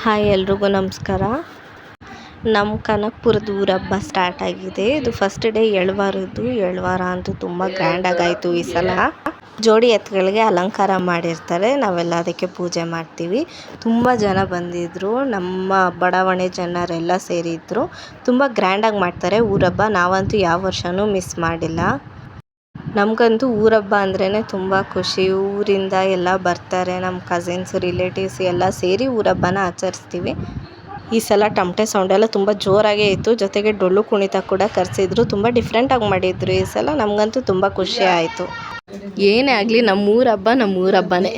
Hi ಎಲ್ರಿಗೂ ನಮಸ್ಕಾರ. ನಮ್ಮ ಕನಕಪುರದ ಊರ ಹಬ್ಬ ಸ್ಟಾರ್ಟ್ ಆಗಿದೆ. ಇದು ಫಸ್ಟ್ ಡೇ ಎಳ್ವಾರದ್ದು. ಎಳ್ವಾರ ಅಂತೂ ತುಂಬ ಗ್ರ್ಯಾಂಡಾಗಿ ಆಯಿತು ಈ ಸಲ. ಜೋಡಿ ಎತ್ತುಗಳಿಗೆ ಅಲಂಕಾರ ಮಾಡಿರ್ತಾರೆ, ನಾವೆಲ್ಲ ಅದಕ್ಕೆ ಪೂಜೆ ಮಾಡ್ತೀವಿ. ತುಂಬ ಜನ ಬಂದಿದ್ದರು, ನಮ್ಮ ಬಡಾವಣೆ ಜನರೆಲ್ಲ ಸೇರಿದ್ರು. ತುಂಬ ಗ್ರ್ಯಾಂಡಾಗಿ ಮಾಡ್ತಾರೆ ಊರಹಬ್ಬ. ನಾವಂತೂ ಯಾವ ವರ್ಷವೂ ಮಿಸ್ ಮಾಡಿಲ್ಲ. ನಮಗಂತೂ ಊರಹಬ್ಬ ಅಂದ್ರೇ ತುಂಬ ಖುಷಿ. ಊರಿಂದ ಎಲ್ಲ ಬರ್ತಾರೆ, ನಮ್ಮ ಕಸಿನ್ಸ್ ರಿಲೇಟಿವ್ಸ್ ಎಲ್ಲ ಸೇರಿ ಊರಹಬ್ಬನ ಆಚರಿಸ್ತೀವಿ. ಈ ಸಲ ಟಮಟೆ ಸೌಂಡೆಲ್ಲ ತುಂಬ ಜೋರಾಗೇ ಇತ್ತು, ಜೊತೆಗೆ ಡೊಳ್ಳು ಕುಣಿತ ಕೂಡ ಕರೆಸಿದ್ರು. ತುಂಬ ಡಿಫ್ರೆಂಟಾಗಿ ಮಾಡಿದ್ರು ಈ ಸಲ. ನಮಗಂತೂ ತುಂಬ ಖುಷಿ ಆಯಿತು. ಏನೇ ಆಗಲಿ ನಮ್ಮ ಊರಹಬ್ಬ ನಮ್ಮ ಊರಹಬ್ಬನೇ.